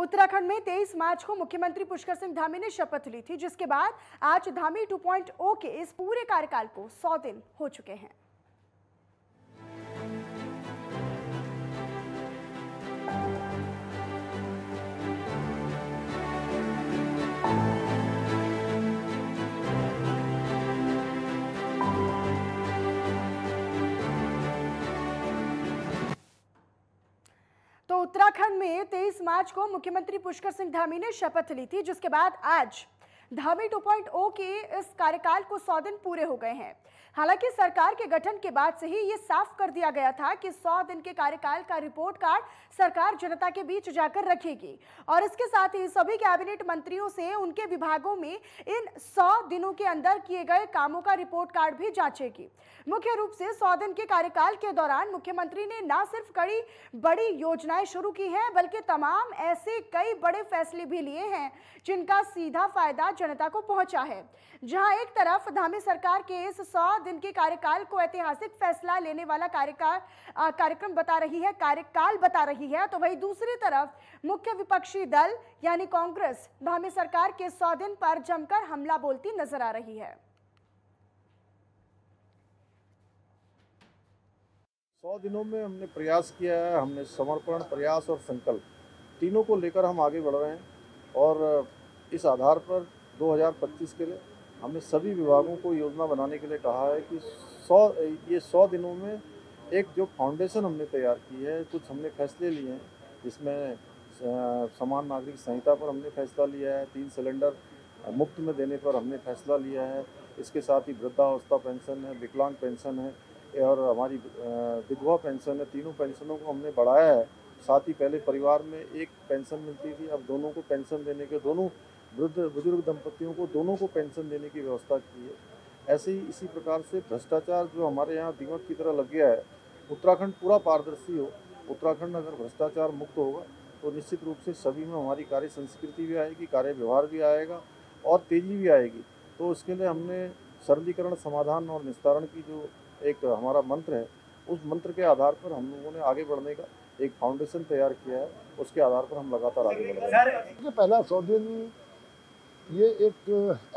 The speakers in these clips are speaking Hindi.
उत्तराखंड में 23 मार्च को मुख्यमंत्री पुष्कर सिंह धामी ने शपथ ली थी, जिसके बाद आज धामी 2.0 के इस पूरे कार्यकाल को 100 दिन हो चुके हैं। तो उत्तराखंड में 23 मार्च को मुख्यमंत्री पुष्कर सिंह धामी ने शपथ ली थी, जिसके बाद आज धामी 2.0 के इस कार्यकाल को 100 दिन पूरे हो गए हैं। हालांकि सरकार के गठन के बाद से ही ये साफ कर दिया गया था कि 100 दिन के कार्यकाल का रिपोर्ट कार्ड सरकार जनता के बीच जाकर रखेगी और इसके साथ ही सभी कैबिनेट मंत्रियों से उनके विभागों में इन 100 दिनों के अंदर किए गए कामों का रिपोर्ट कार्ड भी जांचेगी। मुख्य रूप से 100 दिन के कार्यकाल के दौरान मुख्यमंत्री ने न सिर्फ कई बड़ी योजनाएं शुरू की हैं, बल्कि तमाम ऐसे कई बड़े फैसले भी लिए हैं जिनका सीधा फायदा जनता को पहुंचा है। जहां एक तरफ धामी सरकार के इस 100 दिन के कार्यकाल को ऐतिहासिक फैसला लेने वाला कार्यकाल बता रही है, तो वहीं दूसरी तरफ मुख्य विपक्षी दल यानी कांग्रेस धामी सरकार के 100 दिन पर जमकर हमला बोलती नजर आ रही है। 100 दिनों में हमने प्रयास किया है, हमने समर्पण, प्रयास और संकल्प तीनों को लेकर हम आगे बढ़ रहे हैं और इस आधार पर 2025 के लिए हमने सभी विभागों को योजना बनाने के लिए कहा है कि 100 दिनों में एक जो फाउंडेशन हमने तैयार की है, कुछ हमने फैसले लिए हैं जिसमें समान नागरिक संहिता पर हमने फैसला लिया है, 3 सिलेंडर मुफ्त में देने पर हमने फैसला लिया है, इसके साथ ही वृद्धावस्था पेंशन है, विकलांग पेंशन है और हमारी विधवा पेंशन है, तीनों पेंशनों को हमने बढ़ाया है। साथ ही पहले परिवार में एक पेंशन मिलती थी, अब दोनों को पेंशन देने के, दोनों बुजुर्ग दंपतियों को दोनों को पेंशन देने की व्यवस्था की है। ऐसे ही इसी प्रकार से भ्रष्टाचार जो हमारे यहाँ दीमक की तरह लग गया है, उत्तराखंड पूरा पारदर्शी हो। उत्तराखंड अगर भ्रष्टाचार मुक्त होगा तो निश्चित रूप से सभी में हमारी कार्य संस्कृति भी आएगी, कार्य व्यवहार भी आएगा और तेजी भी आएगी। तो इसके लिए हमने सरलीकरण, समाधान और निस्तारण की जो एक हमारा मंत्र है, उस मंत्र के आधार पर हम लोगों ने आगे बढ़ने का एक फाउंडेशन तैयार किया है। उसके आधार पर हम लगातार आगे बढ़ रहे हैं। पहला 100 दिन ये एक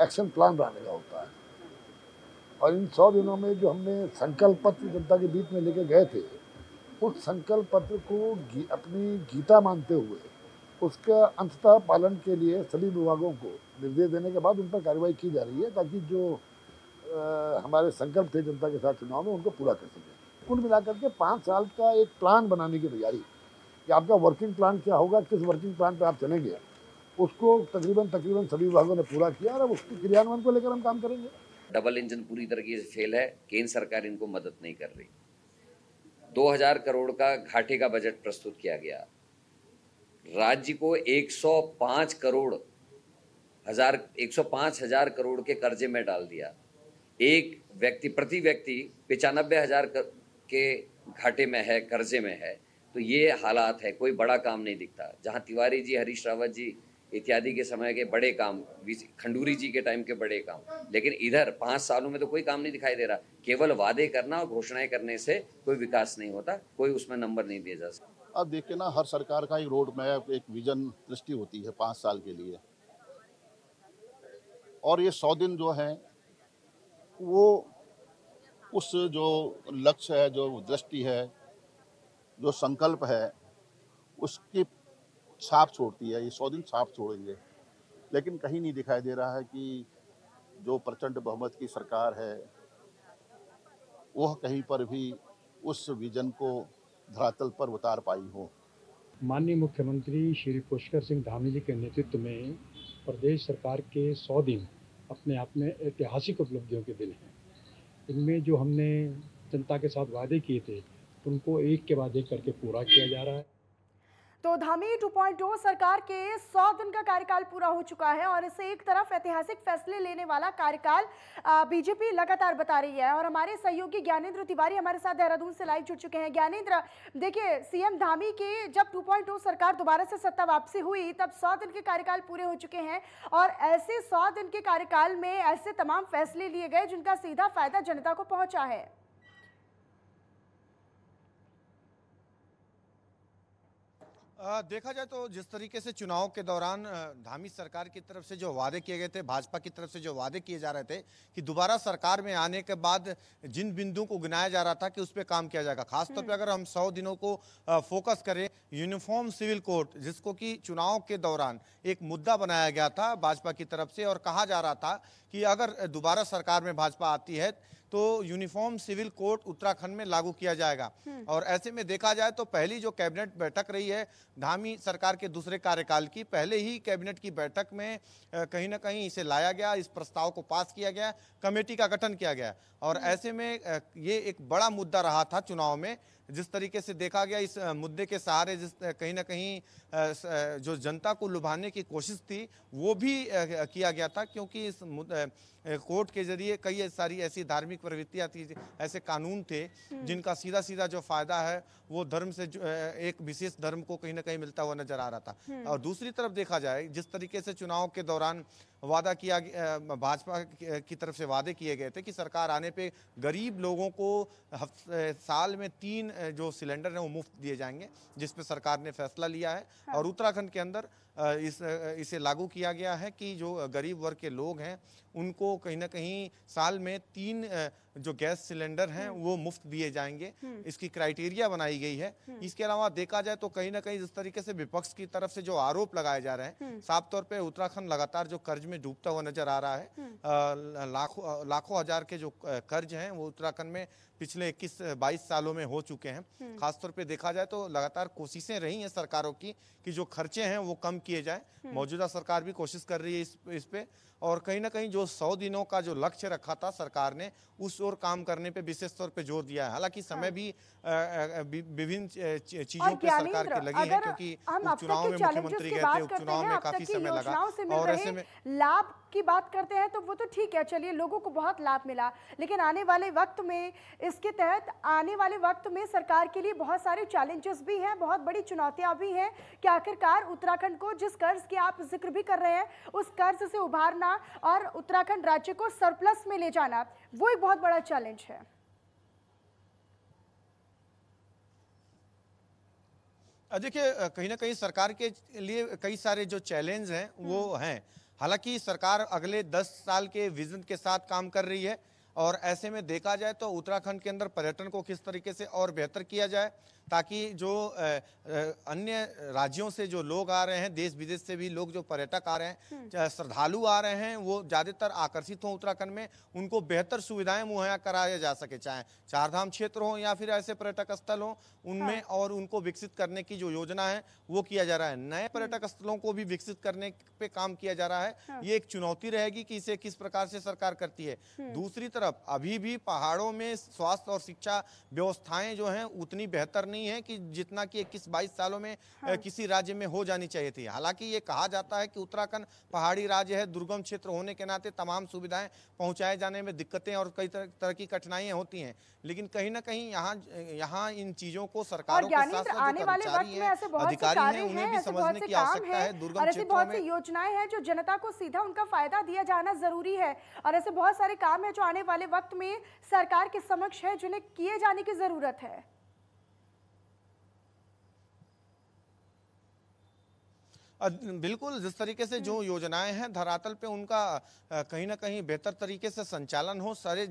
एक्शन प्लान बनाने का होता है और इन 100 दिनों में जो हमने संकल्प पत्र जनता के बीच में लेके गए थे, उस संकल्प पत्र को अपनी गीता मानते हुए उसका अंततः पालन के लिए सभी विभागों को निर्देश देने के बाद उन पर कार्रवाई की जा रही है, ताकि जो हमारे संकल्प थे जनता के साथ चुनाव में उनको पूरा कर सकें। कुल मिलाकर के 5 साल का एक प्लान बनाने की तैयारी कि आपका वर्किंग प्लान क्या होगा, किस वर्किंग प्लान पे आप चलेंगे, उसको तकरीबन सभी विभागों ने पूरा किया और उसके क्रियान्वयन को लेकर हम काम करेंगे। डबल इंजन पूरी तरीके से फेल है, केंद्र सरकार इनको मदद नहीं कर रही। 2000 करोड़ का घाटे का बजट प्रस्तुत किया गया, राज्य को 105 हजार करोड़ के कर्जे में डाल दिया, एक व्यक्ति प्रति व्यक्ति 95,000 के घाटे में है, कर्जे में है। तो ये हालात है, कोई बड़ा काम नहीं दिखता। जहां तिवारी जी, हरीश रावत जी इत्यादि के समय के बड़े काम, खंडूरी जी के टाइम के बड़े काम, लेकिन इधर 5 सालों में तो कोई काम नहीं दिखाई दे रहा। केवल वादे करना और घोषणाएं करने से कोई विकास नहीं होता, कोई उसमें नंबर नहीं दिया जा सकता। अब देखिए ना, हर सरकार का एक रोड मैप, एक विजन दृष्टि होती है 5 साल के लिए, और ये 100 दिन जो है वो उस जो लक्ष्य है, जो दृष्टि है, जो संकल्प है, उसकी छाप छोड़ती है। ये 100 दिन छाप छोड़ेंगे, लेकिन कहीं नहीं दिखाई दे रहा है कि जो प्रचंड बहुमत की सरकार है वह कहीं पर भी उस विजन को धरातल पर उतार पाई हो। माननीय मुख्यमंत्री श्री पुष्कर सिंह धामी जी के नेतृत्व में प्रदेश सरकार के 100 दिन अपने आप में ऐतिहासिक उपलब्धियों के दिन हैं। इनमें जो हमने जनता के साथ वादे किए थे उनको एक के बाद एक करके पूरा किया जा रहा है। तो धामी 2.0 सरकार के 100 दिन का कार्यकाल पूरा हो चुका है और इसे एक तरफ ऐतिहासिक फैसले लेने वाला कार्यकाल बीजेपी लगातार बता रही है। और हमारे सहयोगी ज्ञानेंद्र तिवारी हमारे साथ देहरादून से लाइव जुड़ चुके हैं। ज्ञानेंद्र, देखिए, सीएम धामी के जब 2.0 सरकार दोबारा से सत्ता वापसी हुई तब 100 दिन के कार्यकाल पूरे हो चुके हैं और ऐसे 100 दिन के कार्यकाल में ऐसे तमाम फैसले लिए गए जिनका सीधा फायदा जनता को पहुंचा है। देखा जाए तो जिस तरीके से चुनाव के दौरान धामी सरकार की तरफ से जो वादे किए गए थे, भाजपा की तरफ से जो वादे किए जा रहे थे कि दोबारा सरकार में आने के बाद जिन बिंदुओं को गिनाया जा रहा था कि उस पर काम किया जाएगा, खासतौर पे अगर हम 100 दिनों को फोकस करें, यूनिफॉर्म सिविल कोड जिसको कि चुनाव के दौरान एक मुद्दा बनाया गया था भाजपा की तरफ से और कहा जा रहा था कि अगर दोबारा सरकार में भाजपा आती है तो यूनिफॉर्म सिविल कोड उत्तराखंड में लागू किया जाएगा। और ऐसे में देखा जाए तो पहली जो कैबिनेट बैठक रही है धामी सरकार के दूसरे कार्यकाल की, पहले ही कैबिनेट की बैठक में कहीं ना कहीं इसे लाया गया, इस प्रस्ताव को पास किया गया, कमेटी का गठन किया गया। और ऐसे में ये एक बड़ा मुद्दा रहा था चुनाव में, जिस तरीके से देखा गया इस मुद्दे के सहारे जिस कहीं ना कहीं जो जनता को लुभाने की कोशिश थी वो भी किया गया था, क्योंकि इस कोर्ट के जरिए कई सारी ऐसी धार्मिक प्रवृत्तियां थी, ऐसे कानून थे जिनका सीधा सीधा जो फायदा है वो धर्म से एक विशेष धर्म को कहीं ना कहीं मिलता हुआ नजर आ रहा था। और दूसरी तरफ देखा जाए जिस तरीके से चुनाव के दौरान वादा किया, भाजपा की तरफ से वादे किए गए थे कि सरकार आने पे गरीब लोगों को साल में 3 जो सिलेंडर हैं वो मुफ्त दिए जाएंगे, जिस पे सरकार ने फैसला लिया है। और उत्तराखंड के अंदर इसे लागू किया गया है कि जो गरीब वर्ग के लोग हैं उनको कहीं ना कहीं साल में 3 जो गैस सिलेंडर हैं वो मुफ्त दिए जाएंगे, इसकी क्राइटेरिया बनाई गई है। इसके अलावा देखा जाए तो कहीं ना कहीं जिस तरीके से विपक्ष की तरफ से जो आरोप लगाए जा रहे हैं, साफ तौर पे उत्तराखंड लगातार जो कर्ज में डूबता हुआ नजर आ रहा है, लाखों हजार के जो कर्ज हैं वो उत्तराखंड में पिछले 21-22 सालों में हो चुके हैं। खासतौर पे देखा जाए तो लगातार कोशिशें रही हैं सरकारों की कि जो खर्चे हैं वो कम किए जाए। मौजूदा सरकार भी कोशिश कर रही है इस पे, और कहीं ना कहीं जो 100 दिनों का जो लक्ष्य रखा था सरकार ने उस ओर काम करने पे विशेष तौर पे जोर दिया है। हालांकि समय भी विभिन्न चीजों पे सरकार की लगी है, क्योंकि उपचुनाव में मुख्यमंत्री गए थे, उपचुनाव में काफी समय लगा। और ऐसे में लाभ की बात करते हैं तो वो तो ठीक है, चलिए लोगों को बहुत लाभ मिला, लेकिन आने वाले वक्त में इसके तहत आने वाले वक्त में सरकार के लिए बहुत सारे चैलेंजेस भी हैं, बहुत बड़ी चुनौतियां भी हैं कि आखिरकार उत्तराखंड को जिस कर्ज की आप जिक्र भी कर रहे हैं उस कर्ज से उभारना और उत्तराखंड राज्य को सरप्लस में ले जाना, वो एक बहुत बड़ा चैलेंज है। देखिए कहीं ना कहीं सरकार के लिए कई सारे जो चैलेंज हैं वो हैं। हालांकि सरकार अगले 10 साल के विजन के साथ काम कर रही है, और ऐसे में देखा जाए तो उत्तराखंड के अंदर पर्यटन को किस तरीके से और बेहतर किया जाए ताकि जो अन्य राज्यों से जो लोग आ रहे हैं, देश विदेश से भी लोग जो पर्यटक आ रहे हैं, श्रद्धालु आ रहे हैं, वो ज़्यादातर आकर्षित हों उत्तराखंड में, उनको बेहतर सुविधाएं मुहैया कराया जा सके, चाहे चारधाम क्षेत्र हो या फिर ऐसे पर्यटक स्थल हो उनमें, और उनको विकसित करने की जो योजना है वो किया जा रहा है। नए पर्यटक स्थलों को भी विकसित करने पे काम किया जा रहा है। ये एक चुनौती रहेगी कि इसे किस प्रकार से सरकार करती है। दूसरी तरफ अभी भी पहाड़ों में स्वास्थ्य और शिक्षा व्यवस्थाएं जो हैं उतनी बेहतर नहीं है कि जितना कि 21-22 सालों में किसी राज्य में हो जानी चाहिए थी। हालांकि ये कहा जाता है कि उत्तराखंड पहाड़ी राज्य है, दुर्गम क्षेत्र होने के नाते तमाम सुविधाएं पहुंचाए जाने में दिक्कतें और कई तरह की कठिनाइयां होती हैं, लेकिन कहीं ना कहीं यहाँ इन चीजों को सरकारों के साथ साथ जो कर्मचारी हैं, अधिकारी हैं, उन्हें भी समझने की आवश्यकता है। दुर्गम क्षेत्रों में योजनाएं हैं जो जनता को सीधा उनका फायदा दिया जाना जरूरी है, और ऐसे बहुत सारे काम है जो आने वाले वक्त में सरकार के समक्ष है जिन्हें किए जाने की जरूरत है। बिल्कुल, जिस तरीके से जो योजनाएं हैं धरातल पे उनका कहीं ना कहीं बेहतर तरीके से संचालन हो, सारे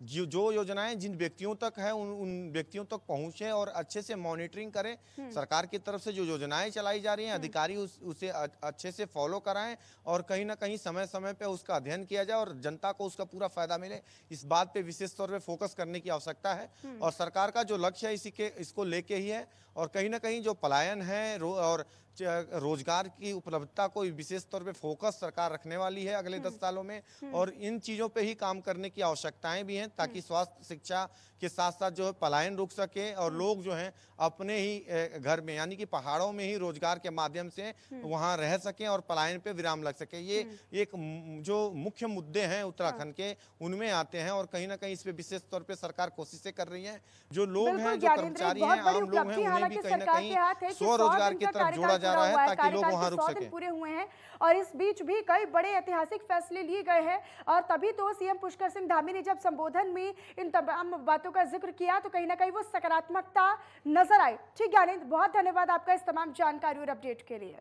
जो योजनाएं जिन व्यक्तियों तक है उन व्यक्तियों तक पहुंचे और अच्छे से मॉनिटरिंग करें। सरकार की तरफ से जो योजनाएं चलाई जा रही हैं अधिकारी उसे अच्छे से फॉलो कराएं और कहीं ना कहीं समय समय पे उसका अध्ययन किया जाए और जनता को उसका पूरा फायदा मिले, इस बात पे विशेष तौर पे फोकस करने की आवश्यकता है। और सरकार का जो लक्ष्य है इसको लेके ही है, और कहीं ना कहीं जो पलायन है और रोजगार की उपलब्धता को विशेष तौर पे फोकस सरकार रखने वाली है अगले 10 सालों में, और इन चीजों पे ही काम करने की आवश्यकताएं भी हैं ताकि स्वास्थ्य शिक्षा के साथ साथ जो है पलायन रुक सके और लोग जो हैं अपने ही घर में यानी कि पहाड़ों में ही रोजगार के माध्यम से वहां रह सकें और पलायन पे विराम लग सके। ये एक जो मुख्य मुद्दे हैं उत्तराखंड के उनमें आते हैं, और कहीं ना कहीं इस पे विशेष तौर पे सरकार कोशिशें कर रही है। जो लोग हैं, जो कर्मचारी हैं, आम लोग हैं, उन्हें भी कहीं ना कहीं स्वरोजगार की तरफ जोड़ा जा जा रहा है हुआ है, ताकि लोग कार्यकाल वहां के रुक 100 दिन सके। पूरे हुए हैं और इस बीच भी कई बड़े ऐतिहासिक फैसले लिए गए हैं। और तभी तो सीएम पुष्कर सिंह धामी ने जब संबोधन में इन तमाम बातों का जिक्र किया तो कहीं ना कहीं वो सकारात्मकता नजर आई। ठीक ज्ञानेंद्र, बहुत धन्यवाद आपका इस तमाम जानकारी और अपडेट के लिए।